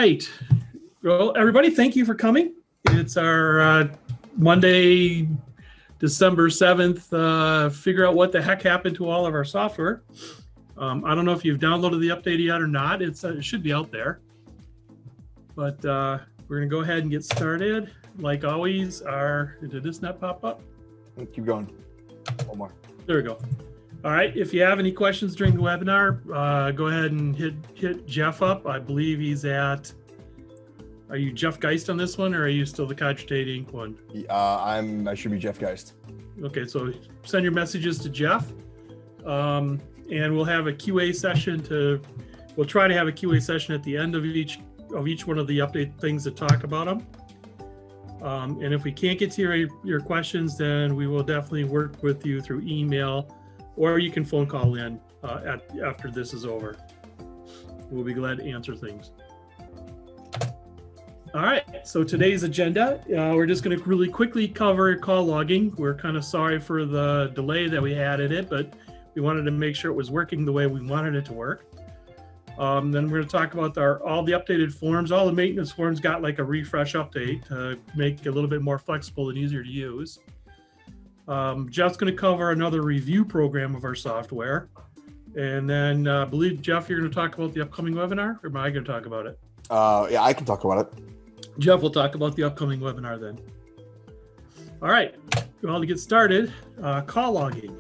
right. Well, everybody, thank you for coming. It's our Monday, December 7th, figure out what the heck happened to all of our software. I don't know if you've downloaded the update yet or not. It should be out there. But we're going to go ahead and get started. Like always, did this not pop up? Keep going. One more. There we go. All right. If you have any questions during the webinar, go ahead and hit Jeff up. I believe he's at. Are you Jeff Geist on this one, or are you still the Cogitate Inc. one? I should be Jeff Geist. Okay, so send your messages to Jeff, and we'll have a QA session. We'll try to have a QA session at the end of each one of the update things to talk about them. And if we can't get to your questions, then we will definitely work with you through email, or you can phone call in after this is over. We'll be glad to answer things. All right, so today's agenda, we're just going to really quickly cover call logging. We're kind of sorry for the delay that we had in it, but we wanted to make sure it was working the way we wanted it to work. Then we're going to talk about all the updated forms. All the maintenance forms got like a refresh update to make it a little bit more flexible and easier to use. Jeff's going to cover another review program of our software. And then I believe, Jeff, you're going to talk about the upcoming webinar, or am I going to talk about it? Yeah, I can talk about it. Jeff will talk about the upcoming webinar then. All right, well, to get started, call logging.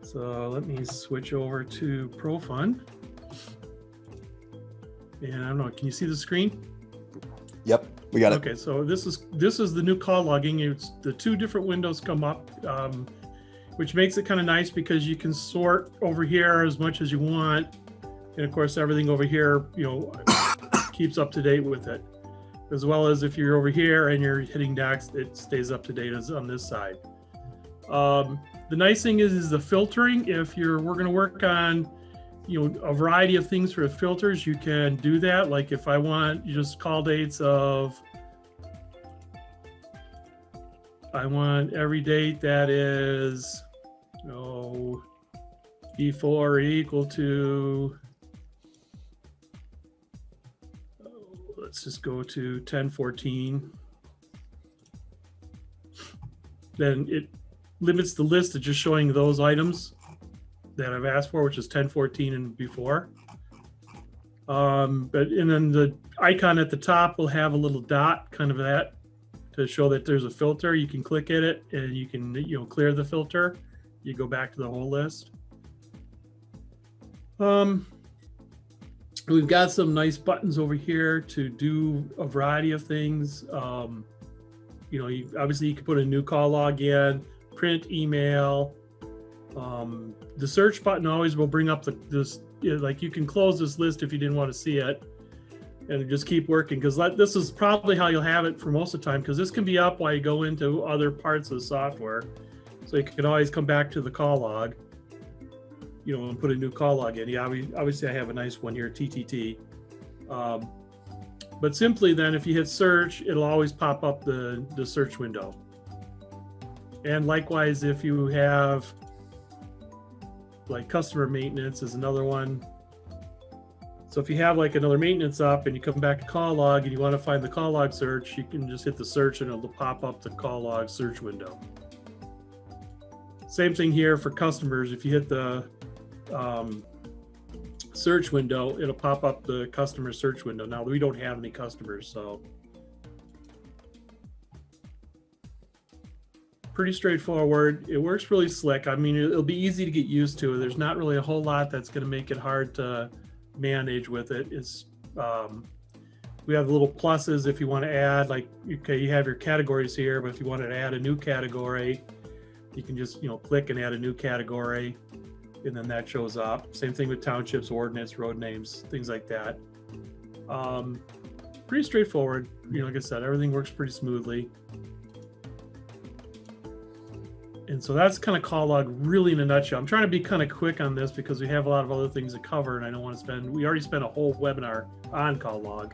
So let me switch over to ProFund. And I don't know, can you see the screen? Yep, we got it. Okay, so this is the new call logging. It's the two different windows come up, which makes it kind of nice because you can sort over here as much as you want. And of course, everything over here, keeps up to date with it. As well as if you're over here and you're hitting next, it stays up to date as on this side. The nice thing is the filtering. We're going to work on, a variety of things for the filters. You can do that. Like if I want just call dates of, I want every date that is, before or equal to. Let's just go to 1014. Then it limits the list to just showing those items that I've asked for, which is 1014 and before. And then the icon at the top will have a little dot, kind of that, to show that there's a filter. You can click at it and you can clear the filter. You go back to the whole list. We've got some nice buttons over here to do a variety of things. Obviously you can put a new call log in, print, email. The search button always will bring up like you can close this list if you didn't want to see it, and just keep working, because this is probably how you'll have it for most of the time, because this can be up while you go into other parts of the software. So you can always come back to the call log. And put a new call log in. Yeah, obviously I have a nice one here, TTT. But simply then, if you hit search, it'll always pop up the search window. And likewise, if you have like customer maintenance is another one. So if you have like another maintenance up and you come back to call log and you want to find the call log search, you can just hit the search and it'll pop up the call log search window. Same thing here for customers. If you hit the search window, it'll pop up the customer search window. Now we don't have any customers, so pretty straightforward. It works really slick. I mean, it'll be easy to get used to. There's not really a whole lot that's going to make it hard to manage with it. We have little pluses if you want to add, like, okay, you have your categories here, but if you wanted to add a new category, you can just click and add a new category. And then that shows up. Same thing with townships, ordinance, road names, things like that. Pretty straightforward. Like I said, everything works pretty smoothly. And so that's kind of call log really in a nutshell. I'm trying to be kind of quick on this because we have a lot of other things to cover, and I don't want to we already spent a whole webinar on call log.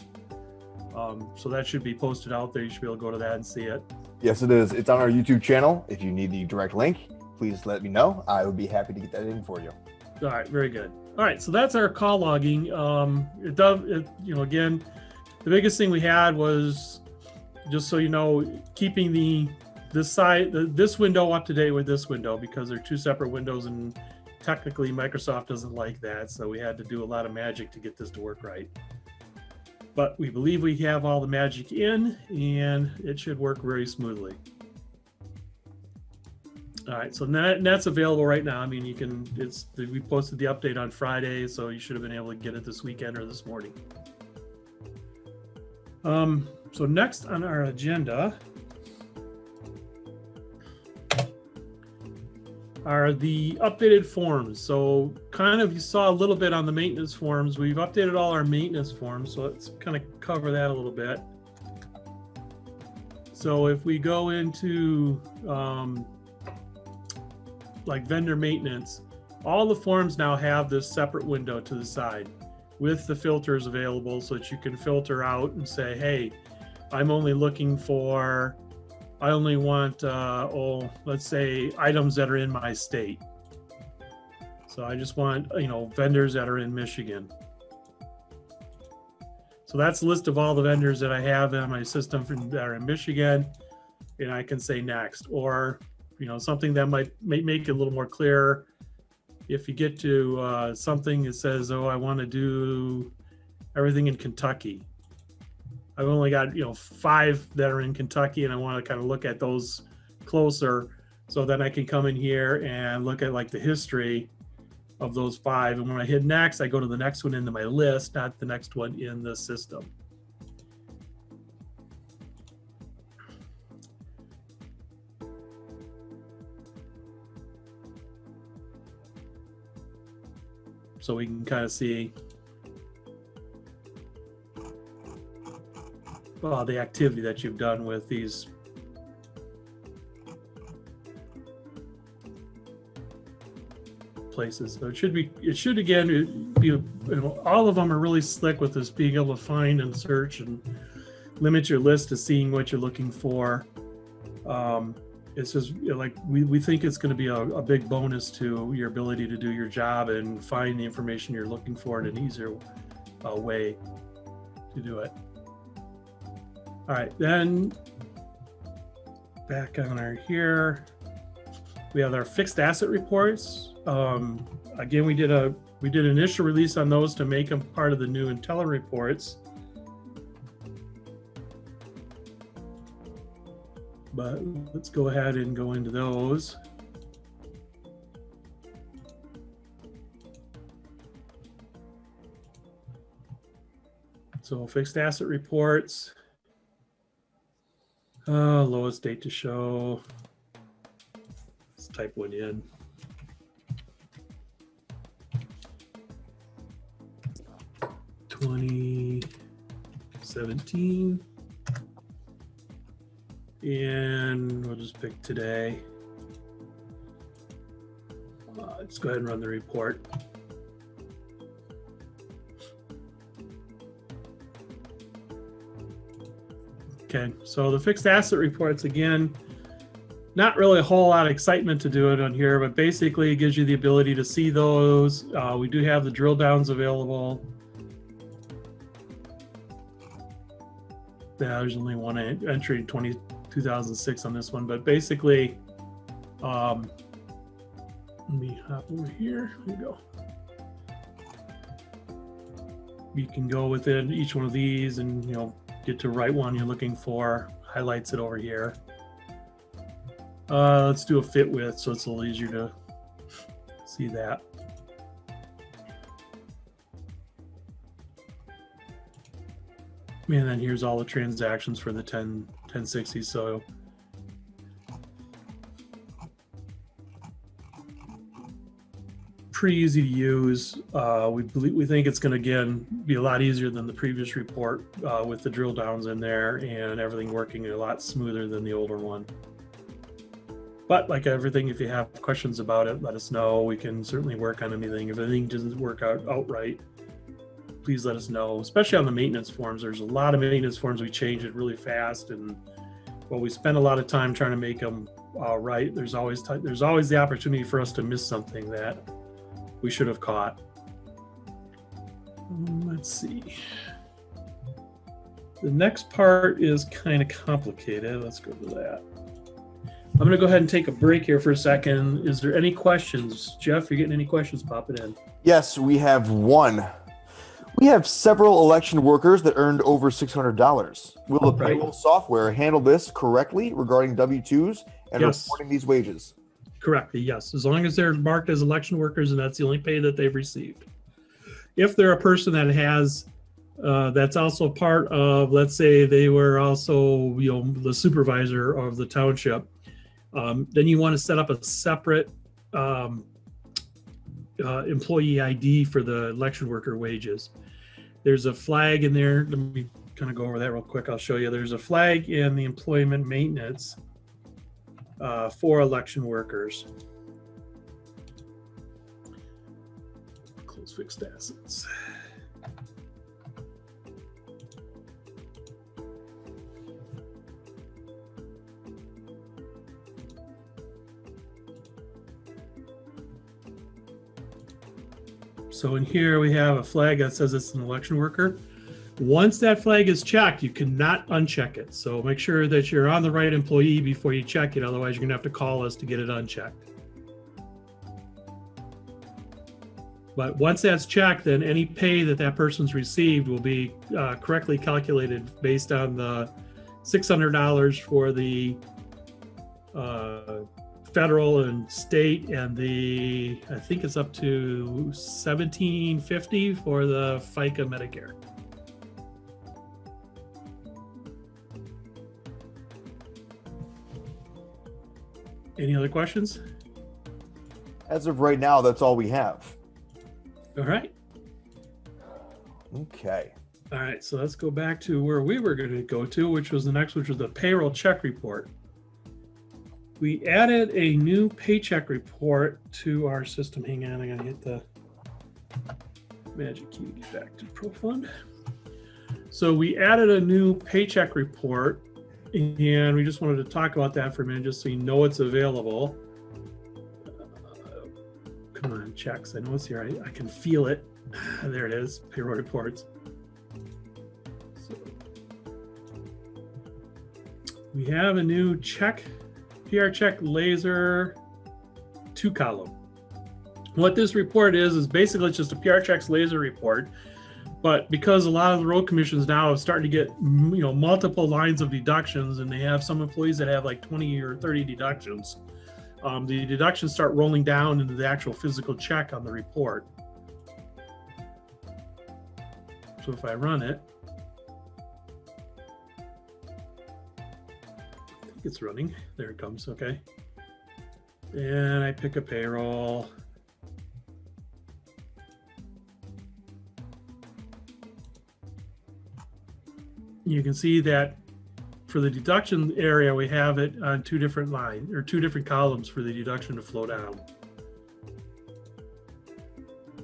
So that should be posted out there. You should be able to go to that and see it. Yes, it is. It's on our YouTube channel. If you need the direct link, please let me know. I would be happy to get that in for you. All right, very good. All right, so that's our call logging. Again, The biggest thing we had was, just so you know, keeping this window up to date with this window, because they're two separate windows, and technically Microsoft doesn't like that. So we had to do a lot of magic to get this to work right. But we believe we have all the magic in, and it should work very smoothly. All right, so that's available right now. I mean, you can, we posted the update on Friday, so you should have been able to get it this weekend or this morning. So next on our agenda are the updated forms. So kind of, you saw a little bit on the maintenance forms. We've updated all our maintenance forms, so let's kind of cover that a little bit. So if we go into like vendor maintenance, all the forms now have this separate window to the side with the filters available, so that you can filter out and say, hey, I'm only looking for, I only want, let's say items that are in my state. So I just want, vendors that are in Michigan. So that's a list of all the vendors that I have in my system that are in Michigan, and I can say next. Or, something that might make it a little more clear. If you get to something that says, oh, I want to do everything in Kentucky. I've only got, 5 that are in Kentucky, and I want to kind of look at those closer. So then I can come in here and look at like the history of those 5. And when I hit next, I go to the next one into my list, not the next one in the system. So we can kind of see the activity that you've done with these. Places. So it should again be, all of them are really slick with this, being able to find and search and limit your list to seeing what you're looking for. It's just like we think it's going to be a big bonus to your ability to do your job and find the information you're looking for in an easier way to do it. All right, then back on our here, we have our fixed asset reports. Again, we did an initial release on those to make them part of the new Intelli reports. But let's go ahead and go into those. So fixed asset reports, lowest date to show. Let's type one in. $2017. And we'll just pick today. Let's go ahead and run the report. Okay, so the fixed asset reports, again, not really a whole lot of excitement to do it on here, but basically it gives you the ability to see those. We do have the drill downs available. Yeah, there's only one entry, 2006 on this one, but basically, let me hop over here. Here we go. You can go within each one of these and get to the right one you're looking for. Highlights it over here. Let's do a fit width so it's a little easier to see that. And then here's all the transactions for the 1060. So pretty easy to use. We think it's going to again be a lot easier than the previous report with the drill downs in there and everything working a lot smoother than the older one. But like everything, if you have questions about it, let us know. We can certainly work on anything. If anything doesn't work out outright, please let us know, especially on the maintenance forms. There's a lot of maintenance forms. We change it really fast, and we spend a lot of time trying to make them right. There's always the opportunity for us to miss something that we should have caught. Let's see. The next part is kind of complicated. Let's go to that. I'm going to go ahead and take a break here for a second. Is there any questions? Jeff, you getting any questions popping in? Yes, we have one. We have several election workers that earned over $600. Will the payroll software handle this correctly regarding W-2s and reporting these wages? Correctly, yes. As long as they're marked as election workers and that's the only pay that they've received. If they're a person that has, that's also part of, let's say they were also, the supervisor of the township, then you want to set up a separate employee ID for the election worker wages. There's a flag in there. Let me kind of go over that real quick. I'll show you. There's a flag in the employment maintenance for election workers. Close fixed assets. So in here we have a flag that says it's an election worker. Once that flag is checked, you cannot uncheck it. So make sure that you're on the right employee before you check it. Otherwise, you're going to have to call us to get it unchecked. But once that's checked, then any pay that that person's received will be correctly calculated based on the $600 for the federal and state, and the, I think it's up to $1,750 for the FICA Medicare. Any other questions? As of right now, that's all we have. All right. Okay. All right, so let's go back to where we were going to go to, which was the next, which was the payroll check report. We added a new paycheck report to our system. Hang on, I gotta hit the magic key to get back to ProFund. So we added a new paycheck report, and we just wanted to talk about that for a minute, just so you know it's available. Come on, checks. I know it's here. I can feel it. There it is. Payroll reports. So we have a new PR check laser 2-column. What this report is basically it's just a PR checks laser report, but because a lot of the road commissions now are starting to get multiple lines of deductions, and they have some employees that have like 20 or 30 deductions, the deductions start rolling down into the actual physical check on the report. So if I run it, it's running. There it comes. Okay. And I pick a payroll. You can see that for the deduction area, we have it on two different lines or two different columns for the deduction to flow down.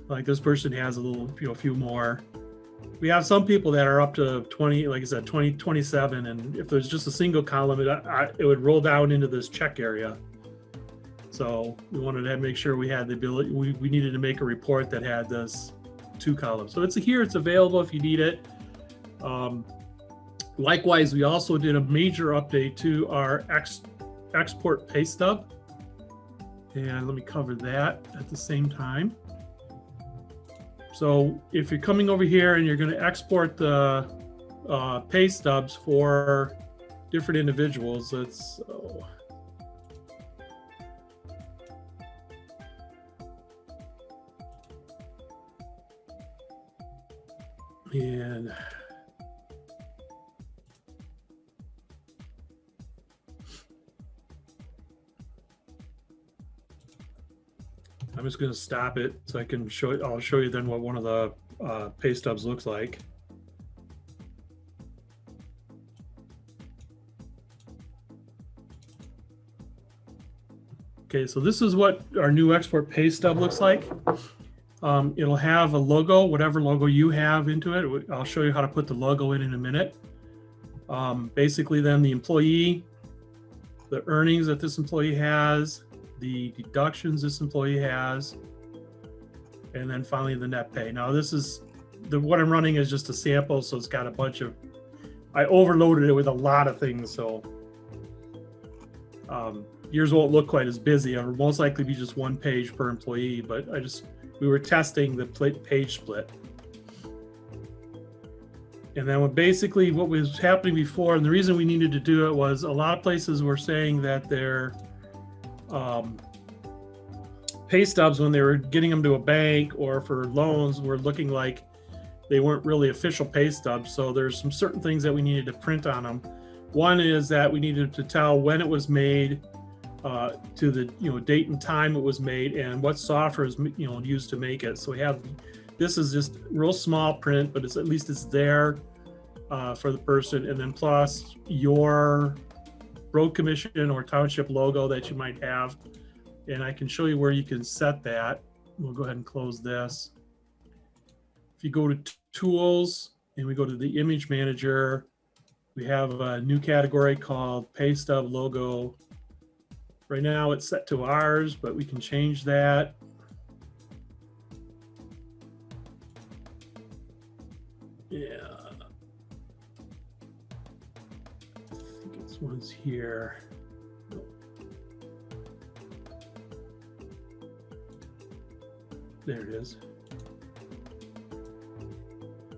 Like this person has a little, a few more. We have some people that are up to 20, like I said, 20, 27. And if there's just a single column, it would roll down into this check area. So we wanted to make sure we had the ability, we needed to make a report that had this 2 columns. So it's here, it's available if you need it. Likewise, we also did a major update to our export pay stub. And let me cover that at the same time. So if you're coming over here and you're going to export the pay stubs for different individuals, let's and I'm just going to stop it so I can show it. I'll show you then what one of the pay stubs looks like. Okay, so this is what our new export pay stub looks like. It'll have a logo, whatever logo you have into it. I'll show you how to put the logo in a minute. Basically then the employee, the earnings that this employee has, the deductions this employee has, and then finally the net pay. Now this is what I'm running is just a sample, so it's got a bunch of I overloaded it with a lot of things, so yours won't look quite as busy. It'll most likely be just one page per employee, but we were testing the page split. And then basically what was happening before, and the reason we needed to do it was a lot of places were saying that their pay stubs, when they were getting them to a bank or for loans, were looking like they weren't really official pay stubs. So there's some certain things that we needed to print on them. One is that we needed to tell when it was made, to the date and time it was made, and what software is used to make it. So we have, this is just real small print, but at least it's there for the person, and then plus your road commission or township logo that you might have. And I can show you where you can set that. We'll go ahead and close this. If you go to tools and we go to the image manager, we have a new category called pay stub logo. Right now it's set to ours, but we can change that. Yeah. I think this one's here. There it is.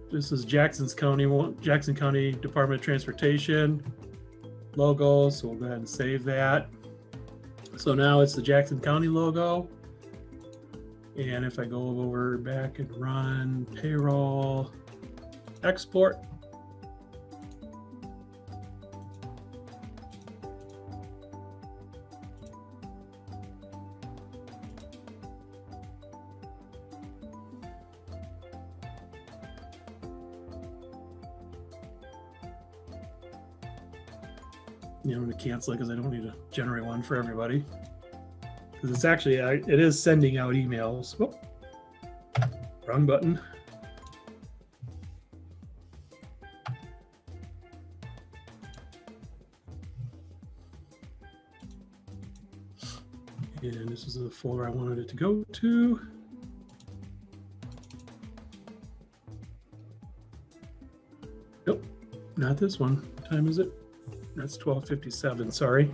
This is Jackson County Department of Transportation logo. So we'll go ahead and save that. So now it's the Jackson County logo. And if I go over back and run Payroll Export, I'm going to cancel it because I don't need to generate one for everybody. Because it's actually, it is sending out emails. Whoop. Wrong button. And this is the folder I wanted it to go to. Nope, not this one. What time is it? That's 12:57, sorry.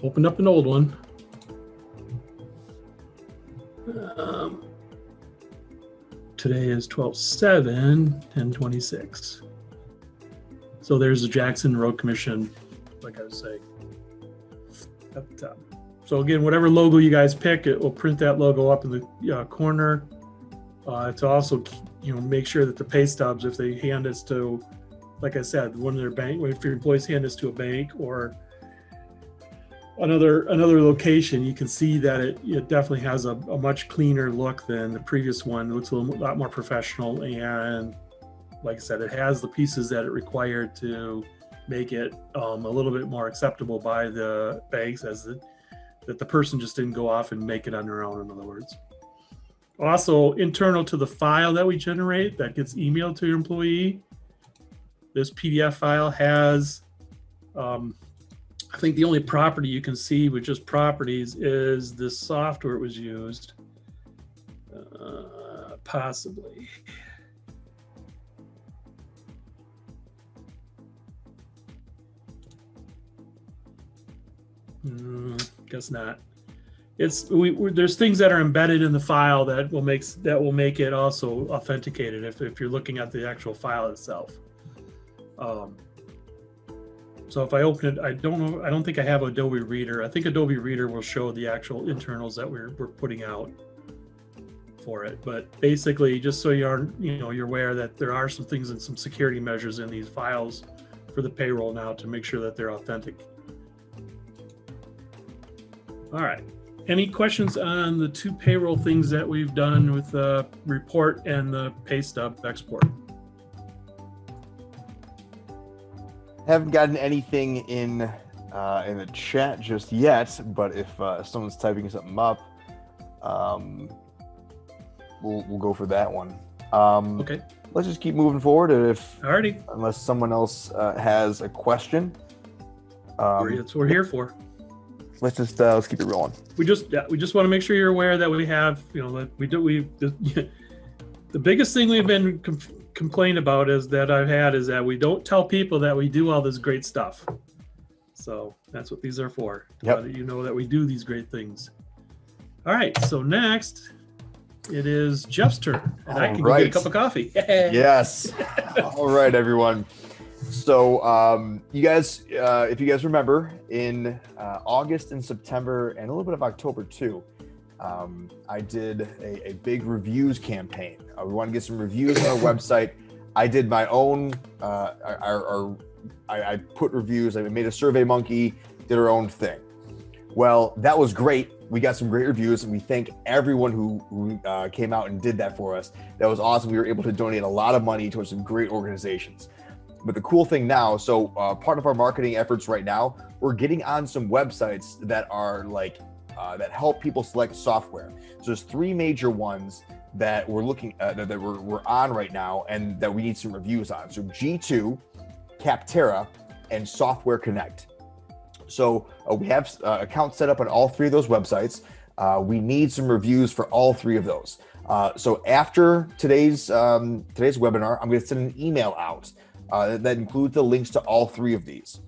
Opened up an old one. Today is 12/7, 10/26. So there's the Jackson Road Commission, like I was saying, at the top. So again, whatever logo you guys pick, it will print that logo up in the corner. To also, make sure that the pay stubs, if they hand us to, like I said, one of their bank, if your employees hand this to a bank or another location, you can see that it definitely has a much cleaner look than the previous one. It looks a lot more professional, and like I said, it has the pieces that it required to make it a little bit more acceptable by the banks, that the person just didn't go off and make it on their own, in other words. Also, internal to the file that we generate that gets emailed to your employee, this PDF file has, I think the only property you can see with just properties is this software was used, possibly. Guess not. There's things that are embedded in the file that will make it also authenticated if you're looking at the actual file itself. So if I open it, I don't think I have Adobe Reader. I think Adobe Reader will show the actual internals that we're putting out for it. But basically, just so you're aware that there are some things and some security measures in these files for the payroll now to make sure that they're authentic. All right. Any questions on the two payroll things that we've done with the report and the pay stub export? Haven't gotten anything in the chat just yet, but if someone's typing something up, we'll go for that one. Okay. Let's just keep moving forward. Alrighty. Unless someone else has a question, that's what we're here for. Let's keep it rolling. We just want to make sure you're aware that we have, the biggest thing we've been complaint about is that we don't tell people that we do all this great stuff. So that's what these are for. Yep. That you know that we do these great things. All right. So next, it is Jeff's turn, and I can go get a cup of coffee. Yes. All right, everyone. So you guys, if you guys remember, in August and September and a little bit of October too, I did a big reviews campaign. We want to get some reviews on our website. I did my own, I put reviews. I made a Survey Monkey, did our own thing. Well, that was great. We got some great reviews, and we thank everyone who came out and did that for us. That was awesome. We were able to donate a lot of money towards some great organizations. But the cool thing now, so part of our marketing efforts right now, we're getting on some websites that are like, that help people select software. So there's 3 major ones that we're looking at, that we're on right now, and that we need some reviews on. So G2, Capterra, and Software Connect. So we have accounts set up on all 3 of those websites. We need some reviews for all 3 of those. So after today's webinar, I'm going to send an email out that includes the links to all 3 of these.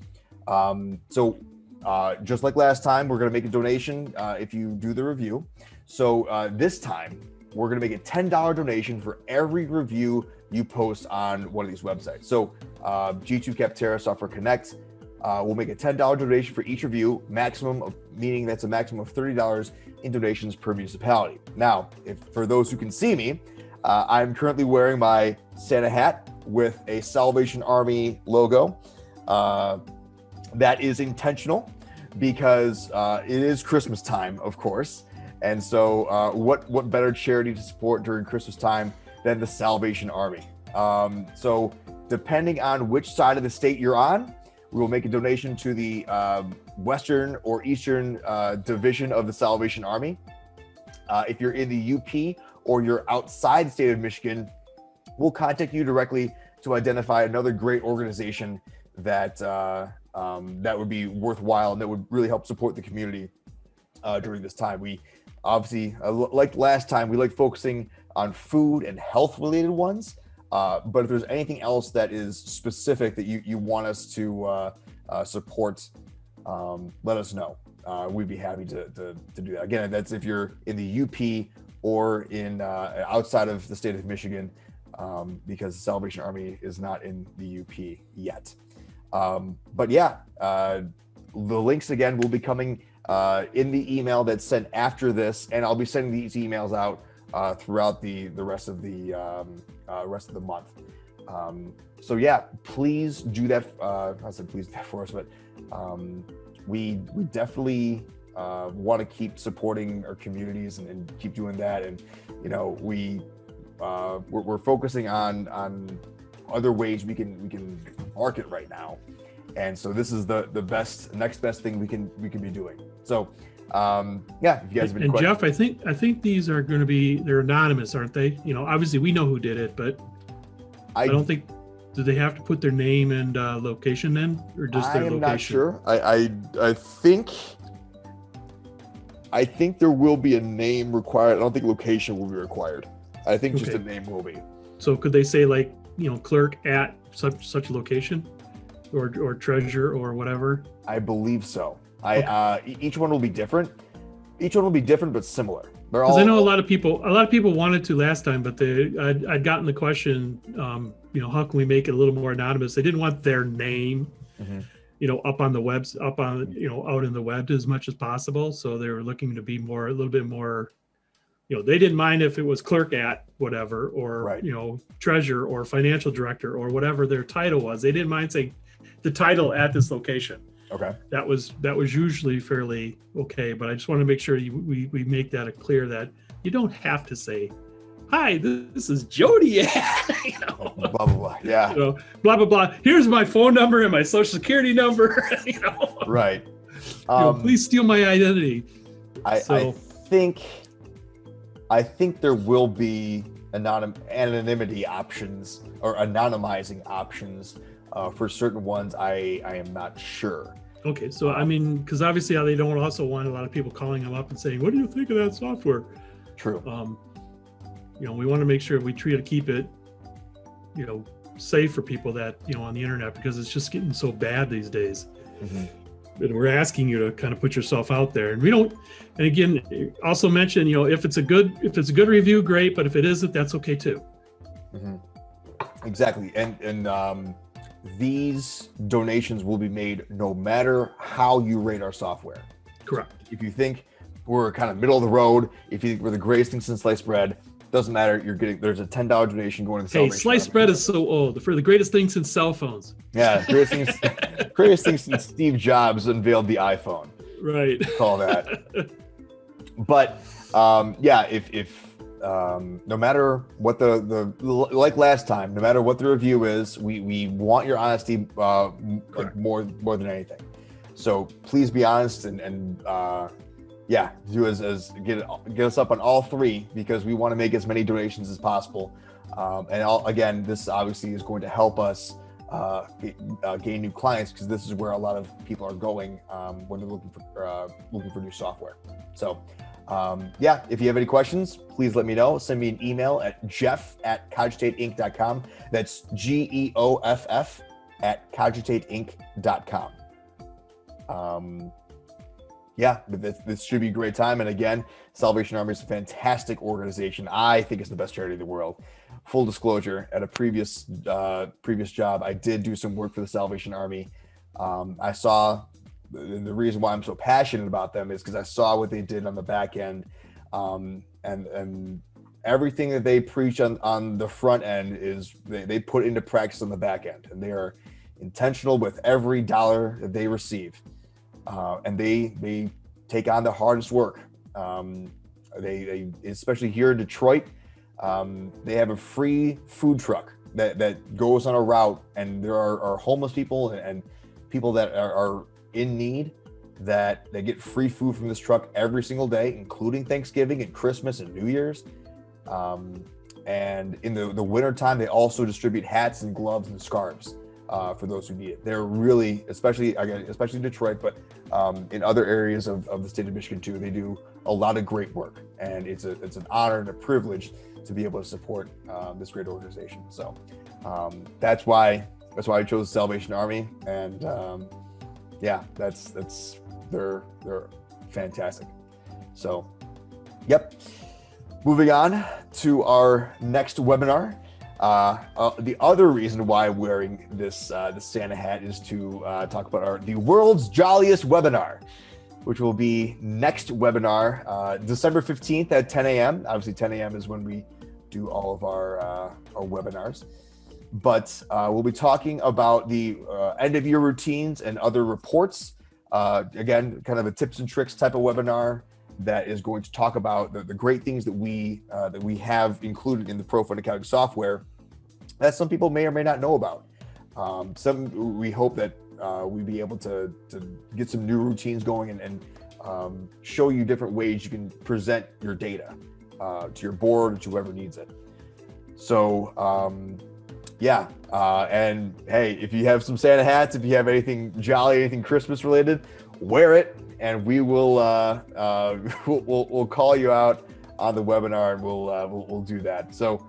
Just like last time, we're going to make a donation if you do the review. So this time, we're going to make a $10 donation for every review you post on one of these websites. So G2, Capterra, Software Connect, we'll make a $10 donation for each review, meaning that's a maximum of $30 in donations per municipality. Now, for those who can see me, I'm currently wearing my Santa hat with a Salvation Army logo. That is intentional because it is Christmas time, of course. And so what better charity to support during Christmas time than the Salvation Army? So depending on which side of the state you're on, we will make a donation to the Western or Eastern division of the Salvation Army. If you're in the UP or you're outside the state of Michigan, we'll contact you directly to identify another great organization that that would be worthwhile and that would really help support the community during this time. We obviously, like last time, we like focusing on food and health related ones. But if there's anything else that is specific that you want us to support, let us know. We'd be happy to do that. Again, that's if you're in the UP or in outside of the state of Michigan, because the Salvation Army is not in the UP yet. But yeah, the links again will be coming in the email that's sent after this, and I'll be sending these emails out throughout the rest of the month. So yeah, please do that. I said please do that for us, but we definitely want to keep supporting our communities and keep doing that. And you know, we're focusing on other ways we can market right now. And so this is the next best thing we can be doing. So yeah, if you guys have any questions. Jeff, I think these are going to they're anonymous, aren't they? You know, obviously we know who did it, but I don't think, do they have to put their name and location then, or just their location? I'm not sure. I think there will be a name required. I don't think location will be required. I think just a name will be. So could they say, like, you know, clerk at such location, or treasurer or whatever? I believe so. Each one will be different. But similar. Because I know a lot of people wanted to last time, but I'd gotten the question, you know, how can we make it a little more anonymous? They didn't want their name, you know, up on the webs, you know, out in the web as much as possible. So they were looking to be a little bit more, you know, they didn't mind if it was clerk at whatever, or, you know, treasurer or financial director or whatever their title was. They didn't mind saying the title at this location. Okay. That was usually fairly okay, but I just want to make sure we make that clear that you don't have to say, "Hi, this is Jody." You know, blah blah blah. Yeah. You know, blah blah blah. Here's my phone number and my social security number. You know. Right. You know, please steal my identity. I think there will be anonymity options or anonymizing options. For certain ones, I am not sure. Okay, so I mean, because obviously they don't also want a lot of people calling them up and saying, "What do you think of that software?" True. You know, we want to make sure we keep it, safe for people that, on the internet, because it's just getting so bad these days. Mm-hmm. And we're asking you to kind of put yourself out there, and we don't. And again, also mention, if it's a good review, great. But if it isn't, that's okay too. Mm-hmm. Exactly. And these donations will be made no matter how you rate our software. Correct. If you think we're kind of middle of the road, if you think we're the greatest thing since sliced bread, doesn't matter. There's a $10 donation going to the Salvation Sliced Army. bread is so old. For the greatest thing since cell phones. Yeah, greatest thing since Steve Jobs unveiled the iPhone. Right. Call that. But if no matter what the like last time, no matter what the review is, we want your honesty more than anything. So please be honest and do as get us up on all three, because we want to make as many donations as possible. Again, this obviously is going to help us gain new clients, because this is where a lot of people are going when they're looking for new software. So if you have any questions, please let me know. Send me an email at jeff@cogitateinc.com. That's GEOFF@cogitateinc.com. This should be a great time. And again, Salvation Army is a fantastic organization. I think it's the best charity in the world. Full disclosure, at a previous job, I did do some work for the Salvation Army. I saw the reason why I'm so passionate about them is because I saw what they did on the back end, and everything that they preach on the front end is they put into practice on the back end, and they are intentional with every dollar that they receive. And they take on the hardest work. They especially here in Detroit, they have a free food truck that goes on a route, and there are homeless people and people that are in need that they get free food from this truck every single day, including Thanksgiving and Christmas and New Year's. And in the winter time, they also distribute hats and gloves and scarves for those who need it. They're really, especially in Detroit, but in other areas of the state of Michigan too, they do a lot of great work, and it's an honor and a privilege to be able to support this great organization. So that's why I chose the Salvation Army, and they're fantastic. So, moving on to our next webinar. The other reason why I'm wearing this Santa hat is to talk about the world's jolliest webinar, which will be next webinar, December 15th at 10 a.m. Obviously, 10 a.m. is when we do all of our webinars. But we'll be talking about the end-of-year routines and other reports. Again, kind of a tips and tricks type of webinar that is going to talk about the great things that we have included in the Pro Fund Accounting software that some people may or may not know about. We hope that we'll be able to get some new routines going and show you different ways you can present your data to your board or to whoever needs it. So, and hey, if you have some Santa hats, if you have anything jolly, anything Christmas related, wear it, and we will we'll call you out on the webinar, and we'll do that. So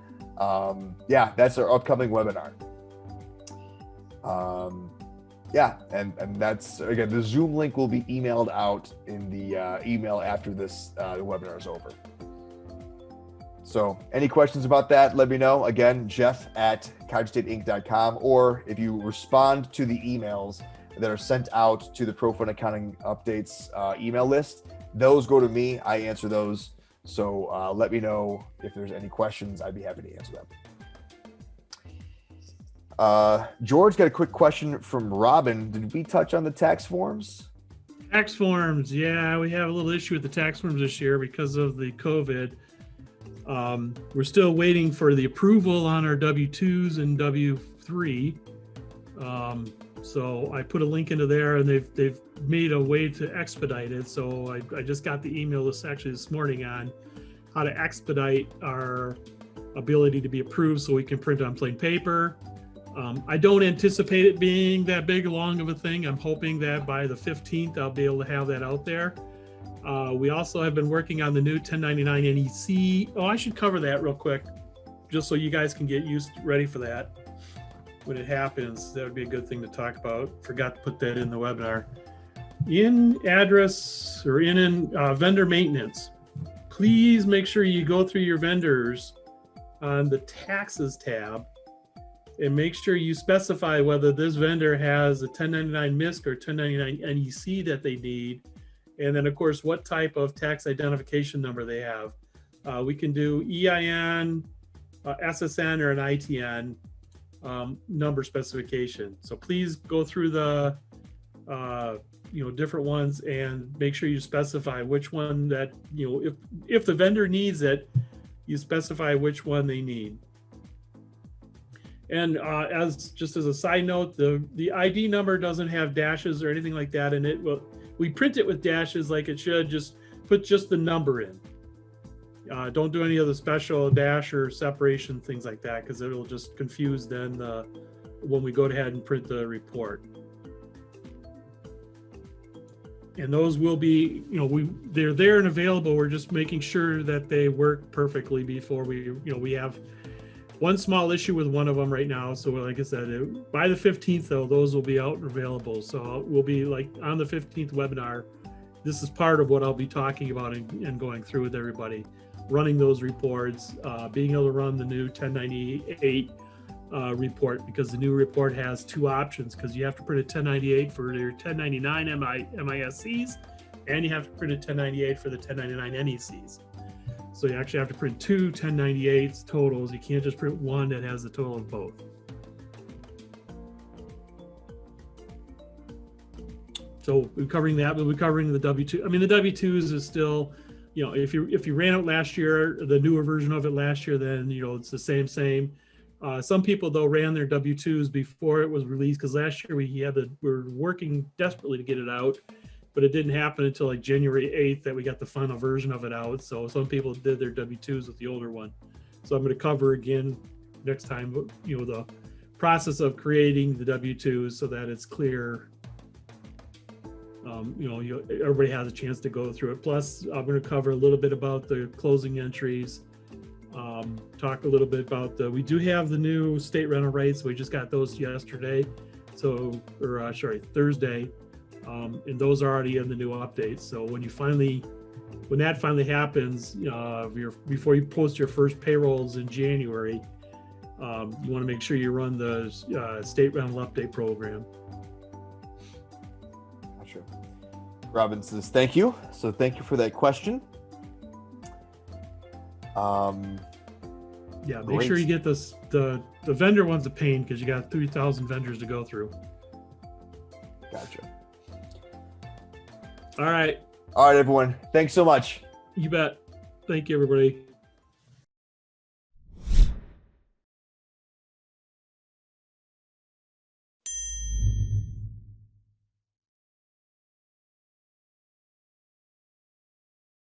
that's our upcoming webinar. And that's, again, the Zoom link will be emailed out in the email after this the webinar is over. So any questions about that, let me know. Again, jeff@cogitateinc.com, or if you respond to the emails that are sent out to the Pro Fund Accounting Updates email list, those go to me. I answer those. So let me know if there's any questions. I'd be happy to answer them. George, got a quick question from Robin. Did we touch on the tax forms? Tax forms, yeah, we have a little issue with the tax forms this year because of the COVID. We're still waiting for the approval on our W-2s and W-3. So I put a link into there, and they've made a way to expedite it. So I just got the email this morning on how to expedite our ability to be approved so we can print on plain paper. I don't anticipate it being that big long of a thing. I'm hoping that by the 15th, I'll be able to have that out there. We also have been working on the new 1099 NEC. Oh, I should cover that real quick, just so you guys can get ready for that. when it happens. That would be a good thing to talk about. Forgot to put that in the webinar. In address or in vendor maintenance, please make sure you go through your vendors on the taxes tab and make sure you specify whether this vendor has a 1099 MISC or 1099 NEC that they need. And then of course, what type of tax identification number they have. We can do EIN, SSN, or an ITN number specification. So please go through the different ones and make sure you specify which one that, if the vendor needs it, you specify which one they need. And as a side note, the ID number doesn't have dashes or anything like that in it. Well, we print it with dashes like it should. Just put the number in. Don't do any of the special dash or separation things like that, because it'll just confuse then when we go ahead and print the report. And those will be, they're there and available. We're just making sure that they work perfectly before we have one small issue with one of them right now. So like I said, by the 15th though, those will be out and available. So we'll be like on the 15th webinar. This is part of what I'll be talking about and going through with everybody, running those reports, being able to run the new 1098 report, because the new report has two options, because you have to print a 1098 for your 1099 MISCs, and you have to print a 1098 for the 1099 NECs. So you actually have to print two 1098s totals. You can't just print one that has the total of both. So we're covering that, but we're covering the W2. I mean, the W2s is still, if you ran it last year, the newer version of it last year, then it's the same. Some people though ran their W2s before it was released, because last year we were working desperately to get it out, but it didn't happen until like January 8th that we got the final version of it out. So some people did their W2s with the older one. So I'm going to cover again next time, the process of creating the W2s so that it's clear. Everybody has a chance to go through it. Plus, I'm going to cover a little bit about the closing entries. Talk a little bit about we do have the new state rental rates. We just got those yesterday, Thursday, and those are already in the new updates. So when that finally happens, before you post your first payrolls in January, you want to make sure you run the state rental update program. Gotcha. Robin says thank you. So thank you for that question. Yeah, make sure you get this. The vendor one's a pain because you got 3,000 vendors to go through. Gotcha. All right, everyone. Thanks so much. You bet. Thank you, everybody.